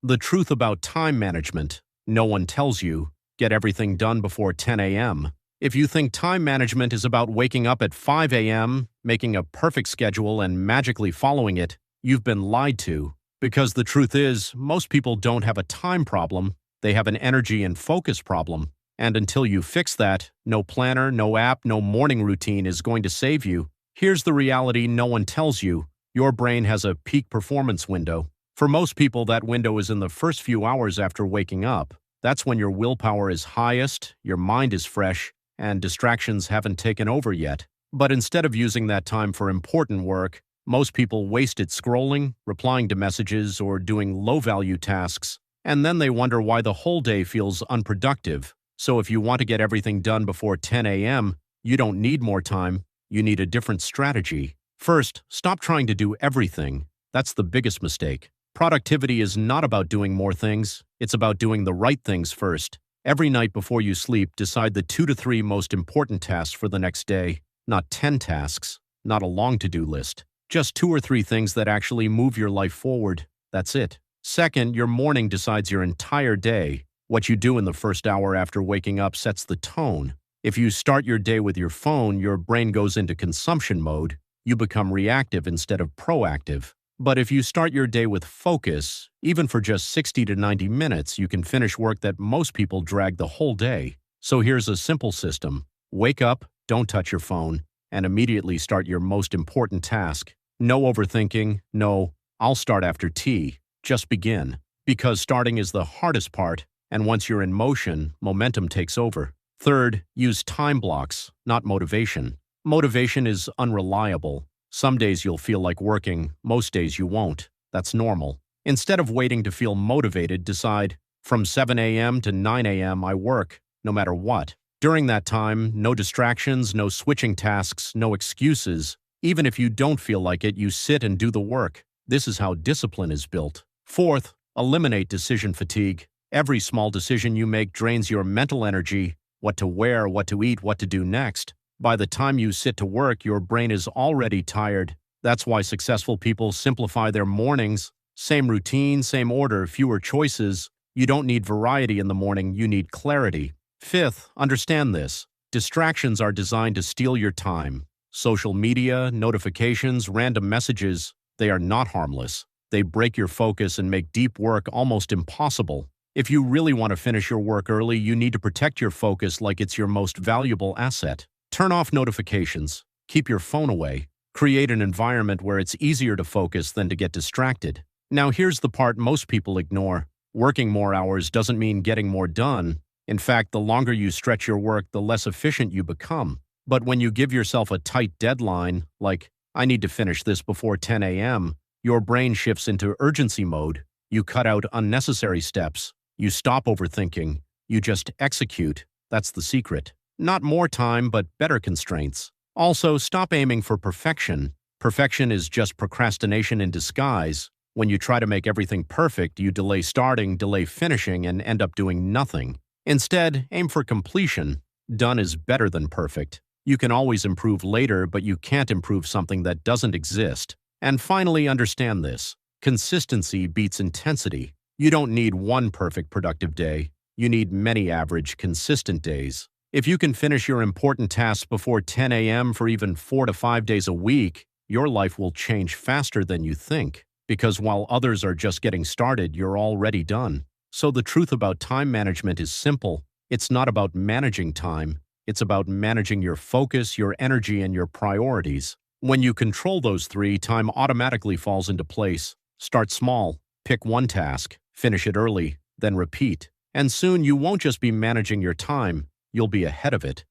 The truth about time management. No one tells you, get everything done before 10 a.m. If you think time management is about waking up at 5 a.m., making a perfect schedule and magically following it, you've been lied to. Because the truth is, most people don't have a time problem, they have an energy and focus problem. And until you fix that, no planner, no app, no morning routine is going to save you. Here's the reality no one tells you. Your brain has a peak performance window. For most people, that window is in the first few hours after waking up. That's when your willpower is highest, your mind is fresh, and distractions haven't taken over yet. But instead of using that time for important work, most people waste it scrolling, replying to messages, or doing low-value tasks, and then they wonder why the whole day feels unproductive. So if you want to get everything done before 10 a.m., you don't need more time, you need a different strategy. First, stop trying to do everything. That's the biggest mistake. Productivity is not about doing more things, it's about doing the right things first. Every night before you sleep, decide the 2 to 3 most important tasks for the next day, not 10 tasks, not a long to-do list. Just 2 or 3 things that actually move your life forward. That's it. Second, your morning decides your entire day. What you do in the first hour after waking up sets the tone. If you start your day with your phone, your brain goes into consumption mode. You become reactive instead of proactive. But if you start your day with focus, even for just 60 to 90 minutes, you can finish work that most people drag the whole day. So here's a simple system. Wake up, don't touch your phone, and immediately start your most important task. No overthinking, no, I'll start after tea. Just begin. Because starting is the hardest part, and once you're in motion, momentum takes over. Third, use time blocks, not motivation. Motivation is unreliable. Some days you'll feel like working, most days you won't. That's normal. Instead of waiting to feel motivated, decide, from 7 a.m. to 9 a.m. I work, no matter what. During that time, no distractions, no switching tasks, no excuses. Even if you don't feel like it, you sit and do the work. This is how discipline is built. Fourth, eliminate decision fatigue. Every small decision you make drains your mental energy, what to wear, what to eat, what to do next. By the time you sit to work, your brain is already tired. That's why successful people simplify their mornings. Same routine, same order, fewer choices. You don't need variety in the morning, you need clarity. Fifth, understand this. Distractions are designed to steal your time. Social media, notifications, random messages, they are not harmless. They break your focus and make deep work almost impossible. If you really want to finish your work early, you need to protect your focus like it's your most valuable asset. Turn off notifications. Keep your phone away. Create an environment where it's easier to focus than to get distracted. Now here's the part most people ignore. Working more hours doesn't mean getting more done. In fact, the longer you stretch your work, the less efficient you become. But when you give yourself a tight deadline, like, I need to finish this before 10 a.m., your brain shifts into urgency mode. You cut out unnecessary steps. You stop overthinking. You just execute. That's the secret. Not more time, but better constraints. Also, stop aiming for perfection. Perfection is just procrastination in disguise. When you try to make everything perfect, you delay starting, delay finishing, and end up doing nothing. Instead, aim for completion. Done is better than perfect. You can always improve later, but you can't improve something that doesn't exist. And finally, understand this. Consistency beats intensity. You don't need one perfect productive day. You need many average, consistent days. If you can finish your important tasks before 10 a.m. for even 4 to 5 days a week, your life will change faster than you think. Because while others are just getting started, you're already done. So the truth about time management is simple. It's not about managing time. It's about managing your focus, your energy, and your priorities. When you control those three, time automatically falls into place. Start small. Pick one task. Finish it early. Then repeat. And soon you won't just be managing your time. You'll be ahead of it.